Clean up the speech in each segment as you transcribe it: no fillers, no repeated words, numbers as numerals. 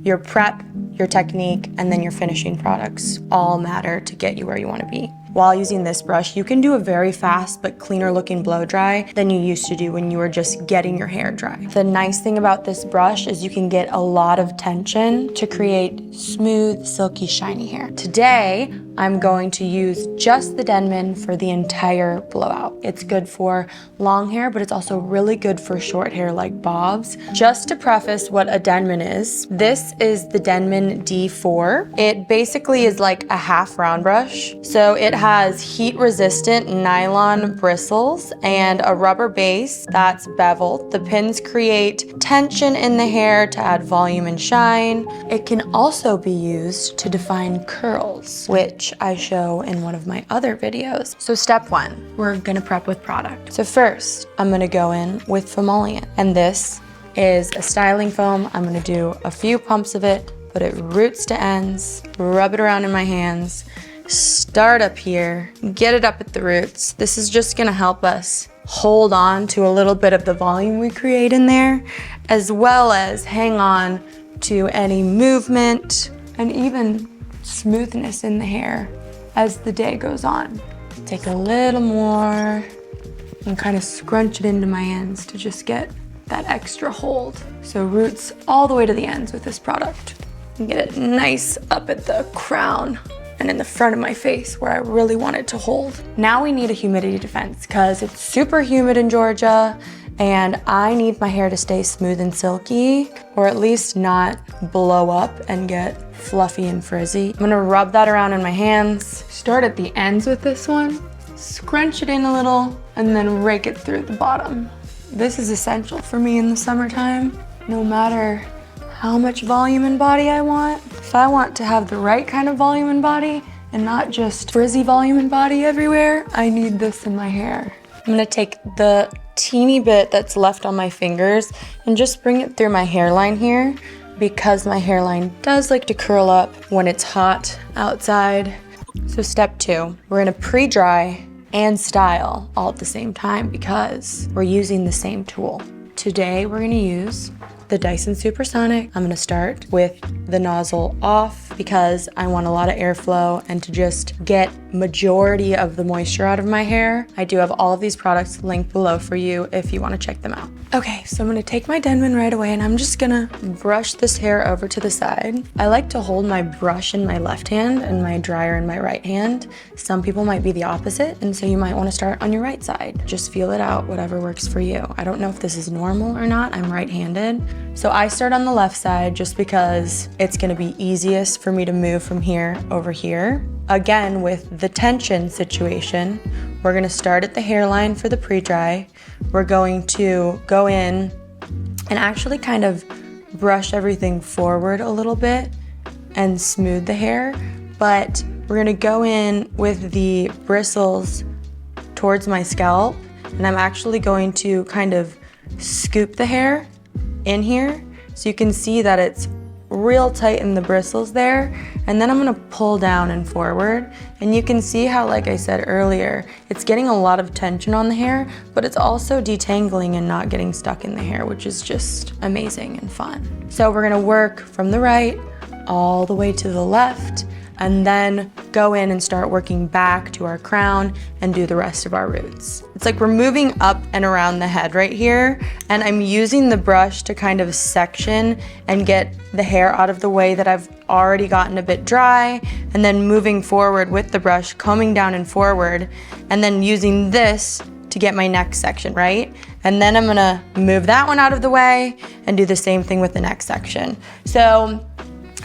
Your prep, your technique, and then your finishing products all matter to get you where you want to be. While using this brush, you can do a very fast but cleaner looking blow dry than you used to do when you were just getting your hair dry. The nice thing about this brush is you can get a lot of tension to create smooth, silky, shiny hair. Today, I'm going to use just the Denman for the entire blowout. It's good for long hair, but it's also really good for short hair like bobs. Just to preface what a Denman is, this is the Denman D4. It basically is like a half round brush. So it has heat resistant nylon bristles and a rubber base that's beveled. The pins create tension in the hair to add volume and shine. It can also be used to define curls, which I show in one of my other videos. So step one, we're gonna prep with product. So first, I'm gonna go in with foamollient, and this is a styling foam. I'm gonna do a few pumps of it, put it roots to ends, rub it around in my hands, start up here, get it up at the roots. This is just gonna help us hold on to a little bit of the volume we create in there, as well as hang on to any movement and even smoothness in the hair as the day goes on. Take a little more and kind of scrunch it into my ends to just get that extra hold. So roots all the way to the ends with this product. And get it nice up at the crown and in the front of my face where I really want it to hold. Now we need a humidity defense because it's super humid in Georgia and I need my hair to stay smooth and silky, or at least not blow up and get fluffy and frizzy. I'm gonna rub that around in my hands. Start at the ends with this one, scrunch it in a little, and then rake it through the bottom. This is essential for me in the summertime. No matter how much volume and body I want, if I want to have the right kind of volume and body and not just frizzy volume and body everywhere, I need this in my hair. I'm gonna take the teeny bit that's left on my fingers and just bring it through my hairline here, because my hairline does like to curl up when it's hot outside. So step two, we're gonna pre-dry and style all at the same time because we're using the same tool. Today we're gonna use the Dyson Supersonic. I'm gonna start with the nozzle off because I want a lot of airflow and to just get majority of the moisture out of my hair. I do have all of these products linked below for you if you wanna check them out. Okay, so I'm gonna take my Denman right away and I'm just gonna brush this hair over to the side. I like to hold my brush in my left hand and my dryer in my right hand. Some people might be the opposite, and so you might wanna start on your right side. Just feel it out, whatever works for you. I don't know if this is normal or not, I'm right-handed. So I start on the left side just because it's gonna be easiest for me to move from here over here. Again, with the tension situation, we're gonna start at the hairline for the pre-dry. We're going to go in and actually kind of brush everything forward a little bit and smooth the hair, but we're gonna go in with the bristles towards my scalp, and I'm actually going to kind of scoop the hair in here so you can see that it's real tight in the bristles there, and then I'm gonna pull down and forward, and you can see how, like I said earlier, it's getting a lot of tension on the hair, but it's also detangling and not getting stuck in the hair, which is just amazing and fun. So we're gonna work from the right all the way to the left, and then go in and start working back to our crown and do the rest of our roots. It's like we're moving up and around the head right here, and I'm using the brush to kind of section and get the hair out of the way that I've already gotten a bit dry, and then moving forward with the brush, combing down and forward, and then using this to get my next section, right? And then I'm gonna move that one out of the way and do the same thing with the next section. So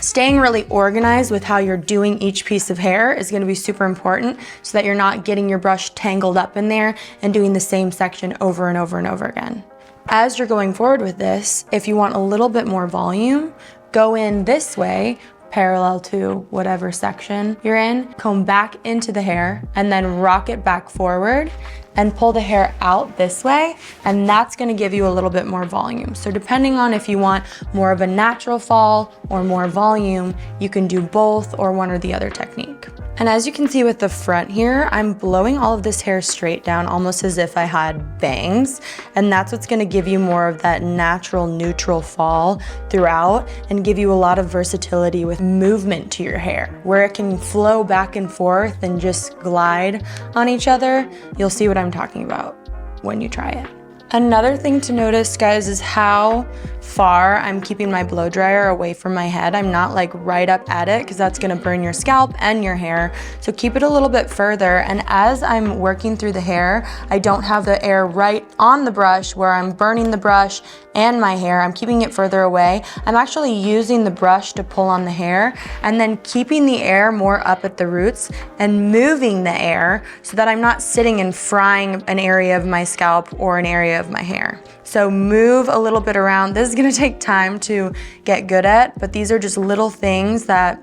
staying really organized with how you're doing each piece of hair is gonna be super important so that you're not getting your brush tangled up in there and doing the same section over and over and over again. As you're going forward with this, if you want a little bit more volume, go in this way, parallel to whatever section you're in, comb back into the hair, and then rock it back forward. and pull the hair out this way, and that's gonna give you a little bit more volume. So depending on if you want more of a natural fall or more volume, you can do both or one or the other technique. And as you can see with the front here, I'm blowing all of this hair straight down almost as if I had bangs. And that's what's gonna give you more of that natural neutral fall throughout and give you a lot of versatility with movement to your hair, where it can flow back and forth and just glide on each other. You'll see what I'm talking about when you try it. Another thing to notice, guys, is how far I'm keeping my blow dryer away from my head. I'm not like right up at it because that's gonna burn your scalp and your hair. So keep it a little bit further. And as I'm working through the hair, I don't have the air right on the brush where I'm burning the brush and my hair. I'm keeping it further away. I'm actually using the brush to pull on the hair and then keeping the air more up at the roots and moving the air so that I'm not sitting and frying an area of my scalp or an area of my hair. So move a little bit around. This is gonna take time to get good at, but these are just little things that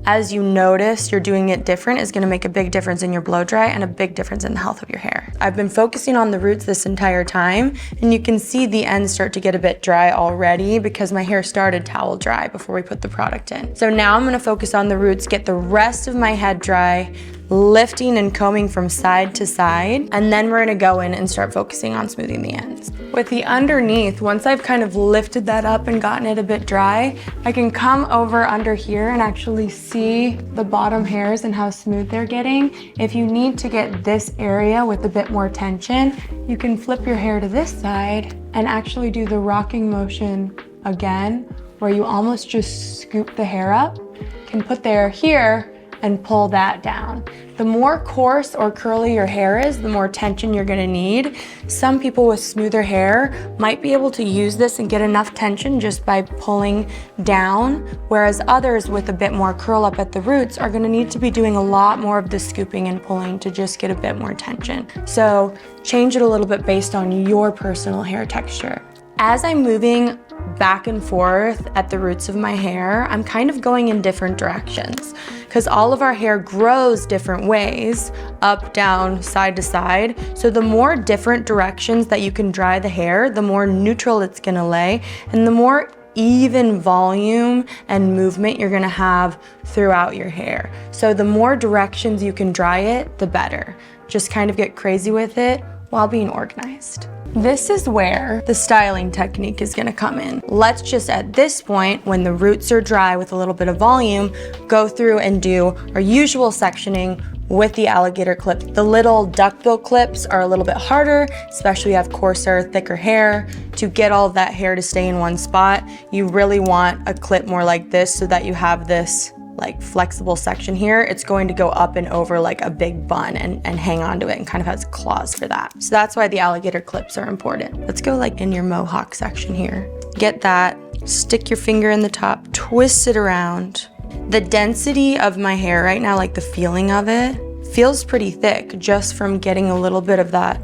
as you notice you're doing it different is gonna make a big difference in your blow dry and a big difference in the health of your hair. I've been focusing on the roots this entire time, and you can see the ends start to get a bit dry already because my hair started towel dry before we put the product in. So now I'm gonna focus on the roots, get the rest of my head dry, lifting and combing from side to side, and then we're gonna go in and start focusing on smoothing the ends. With the underneath, once I've kind of lifted that up and gotten it a bit dry, I can come over under here and actually see the bottom hairs and how smooth they're getting. If you need to get this area with a bit more tension, you can flip your hair to this side and actually do the rocking motion again, where you almost just scoop the hair up, can put the hair here, and pull that down. The more coarse or curly your hair is, the more tension you're gonna need. Some people with smoother hair might be able to use this and get enough tension just by pulling down, whereas others with a bit more curl up at the roots are gonna need to be doing a lot more of the scooping and pulling to just get a bit more tension. So change it a little bit based on your personal hair texture. As I'm moving back and forth at the roots of my hair, I'm kind of going in different directions because all of our hair grows different ways, up, down, side to side. So the more different directions that you can dry the hair, the more neutral it's gonna lay and the more even volume and movement you're gonna have throughout your hair. So the more directions you can dry it, the better. Just kind of get crazy with it while being organized. This is where the styling technique is gonna come in. Let's just at this point, when the roots are dry with a little bit of volume, go through and do our usual sectioning with the alligator clip. The little duckbill clips are a little bit harder, especially if you have coarser, thicker hair. To get all of that hair to stay in one spot, you really want a clip more like this so that you have this like flexible section here. It's going to go up and over like a big bun and hang on to it and kind of has claws for that. So that's why the alligator clips are important. Let's go like in your mohawk section here. Get that, stick your finger in the top, twist it around. The density of my hair right now, like the feeling of it, feels pretty thick just from getting a little bit of that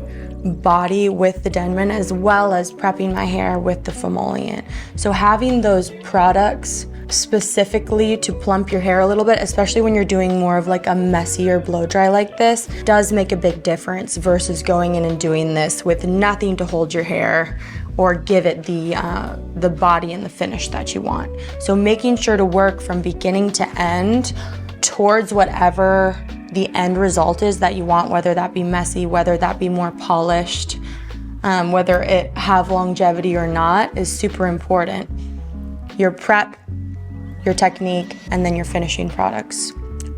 body with the Denman as well as prepping my hair with the Fomollient. So having those products specifically to plump your hair a little bit, especially when you're doing more of like a messier blow dry like this, does make a big difference versus going in and doing this with nothing to hold your hair or give it the body and the finish that you want. So making sure to work from beginning to end towards whatever the end result is that you want, whether that be messy, whether that be more polished, whether it have longevity or not, is super important. Your prep, your technique, and then your finishing products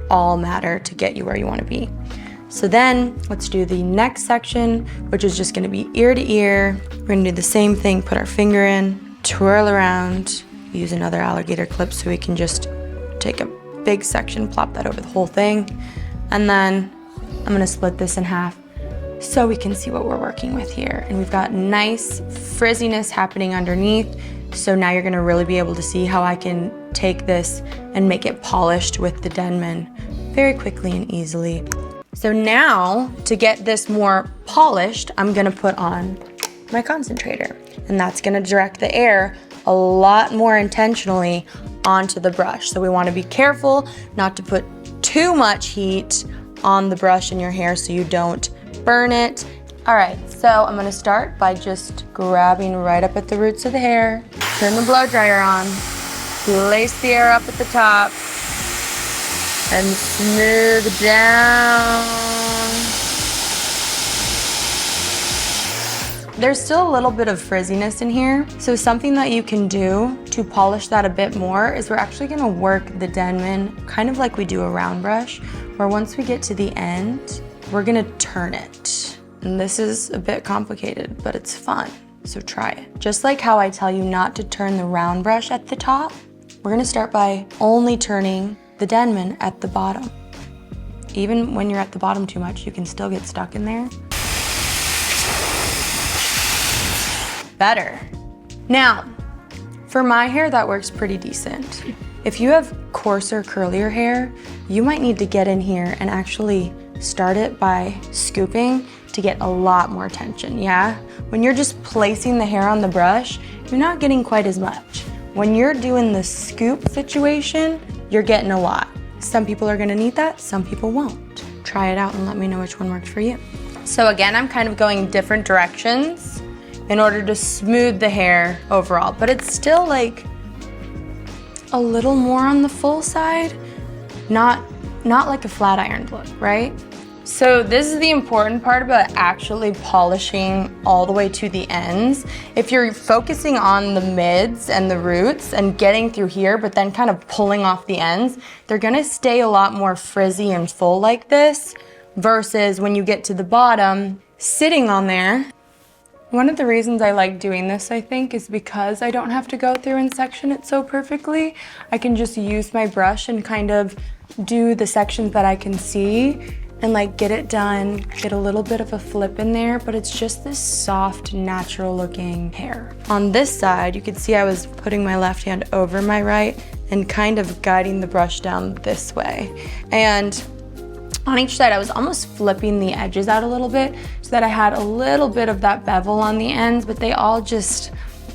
all matter to get you where you want to be. So then let's do the next section, which is just gonna be ear to ear. We're gonna do the same thing, put our finger in, twirl around, use another alligator clip so we can just take a big section, plop that over the whole thing. And then I'm gonna split this in half so we can see what we're working with here. And we've got nice frizziness happening underneath. So now you're gonna really be able to see how I can take this and make it polished with the Denman very quickly and easily. So now to get this more polished, I'm gonna put on my concentrator, and that's gonna direct the air a lot more intentionally onto the brush. So we wanna be careful not to put too much heat on the brush in your hair so you don't burn it. All right, so I'm gonna start by just grabbing right up at the roots of the hair, turn the blow dryer on, place the air up at the top, and smooth down. There's still a little bit of frizziness in here, so something that you can do to polish that a bit more is we're actually gonna work the Denman kind of like we do a round brush, where once we get to the end, we're gonna turn it. And this is a bit complicated, but it's fun, so try it. Just like how I tell you not to turn the round brush at the top, we're gonna start by only turning the Denman at the bottom. Even when you're at the bottom too much, you can still get stuck in there. Better. Now, for my hair, that works pretty decent. If you have coarser, curlier hair, you might need to get in here and actually start it by scooping to get a lot more tension, yeah? When you're just placing the hair on the brush, you're not getting quite as much. When you're doing the scoop situation, you're getting a lot. Some people are gonna need that, some people won't. Try it out and let me know which one works for you. So again, I'm kind of going different directions in order to smooth the hair overall, but it's still like a little more on the full side, not like a flat ironed look, right? So this is the important part about actually polishing all the way to the ends. If you're focusing on the mids and the roots and getting through here, but then kind of pulling off the ends, they're gonna stay a lot more frizzy and full like this, versus when you get to the bottom, sitting on there. One of the reasons I like doing this, I think, is because I don't have to go through and section it so perfectly. I can just use my brush and kind of do the sections that I can see and like get it done, get a little bit of a flip in there, but it's just this soft, natural looking hair. On this side, you could see I was putting my left hand over my right and kind of guiding the brush down this way. And on each side, I was almost flipping the edges out a little bit so that I had a little bit of that bevel on the ends, but they all just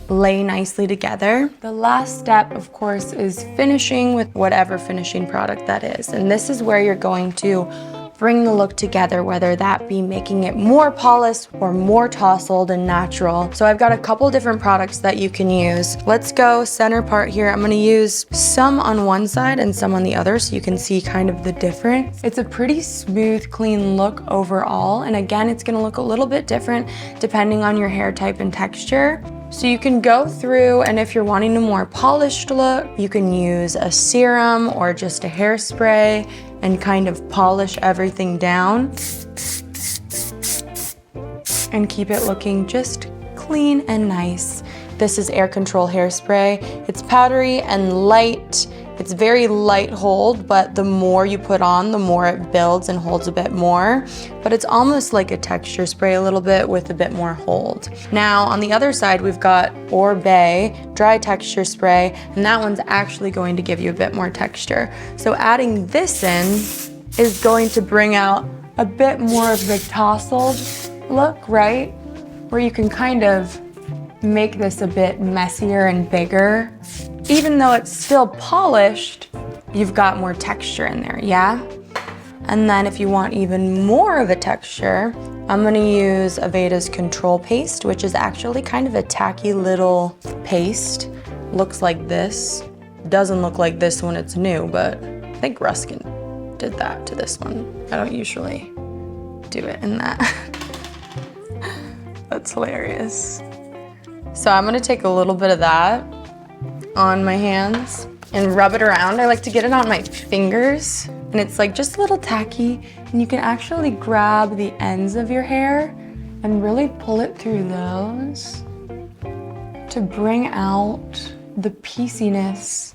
lay nicely together. The last step, of course, is finishing with whatever finishing product that is. And this is where you're going to bring the look together, whether that be making it more polished or more tousled and natural. So I've got a couple different products that you can use. Let's go center part here. I'm gonna use some on one side and some on the other so you can see kind of the difference. It's a pretty smooth, clean look overall. And again, it's gonna look a little bit different depending on your hair type and texture. So you can go through, and if you're wanting a more polished look, you can use a serum or just a hairspray and kind of polish everything down and keep it looking just clean and nice. This is Air Control Hairspray. It's powdery and light. It's very light hold, but the more you put on, the more it builds and holds a bit more. But it's almost like a texture spray a little bit with a bit more hold. Now, on the other side, we've got Orbay Dry Texture Spray, and that one's actually going to give you a bit more texture. So adding this in is going to bring out a bit more of the tousled look, right? Where you can kind of make this a bit messier and bigger. Even though it's still polished, you've got more texture in there, yeah? And then if you want even more of a texture, I'm gonna use Aveda's Control Paste, which is actually kind of a tacky little paste. Looks like this. Doesn't look like this when it's new, but I think Ruskin did that to this one. I don't usually do it in that. That's hilarious. So I'm gonna take a little bit of that on my hands and rub it around. I like to get it on my fingers, and it's like just a little tacky, and you can actually grab the ends of your hair and really pull it through those to bring out the pieciness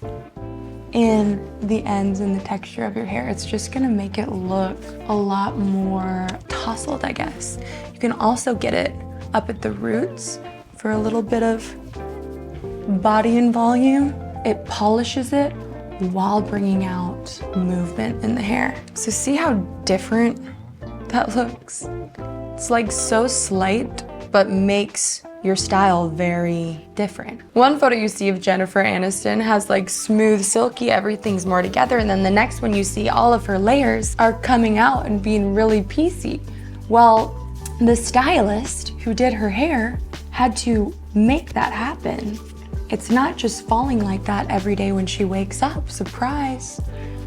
in the ends and the texture of your hair. It's just gonna make it look a lot more tousled, I guess. You can also get it up at the roots for a little bit of body and volume. It polishes it while bringing out movement in the hair. So see how different that looks? It's like so slight, but makes your style very different. One photo you see of Jennifer Aniston has like smooth, silky, everything's more together, and then the next one you see all of her layers are coming out and being really piecey. Well, The stylist who did her hair had to make that happen. It's not just falling like that every day when she wakes up, surprise.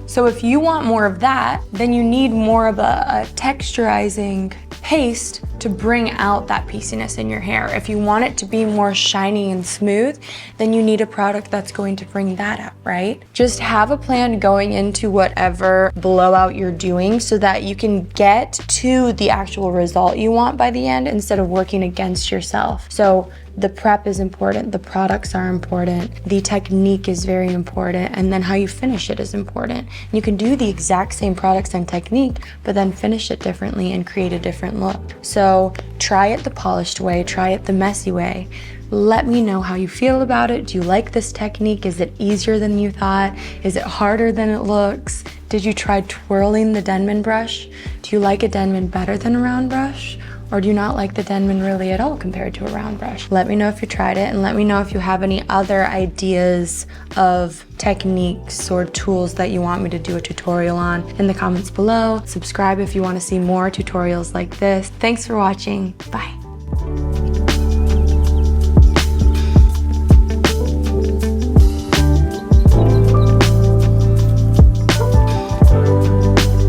So if you want more of that, then you need more of a texturizing paste to bring out that pieciness in your hair. If you want it to be more shiny and smooth, then you need a product that's going to bring that out, right? Just have a plan going into whatever blowout you're doing so that you can get to the actual result you want by the end instead of working against yourself. So the prep is important, the products are important, the technique is very important, and then how you finish it is important. You can do the exact same products and technique, but then finish it differently and create a different look. So try it the polished way, try it the messy way. Let me know how you feel about it. Do you like this technique? Is it easier than you thought? Is it harder than it looks? Did you try twirling the Denman brush? Do you like a Denman better than a round brush? Or do you not like the Denman really at all compared to a round brush? Let me know if you tried it, and let me know if you have any other ideas of techniques or tools that you want me to do a tutorial on in the comments below. Subscribe if you want to see more tutorials like this. Thanks for watching. Bye.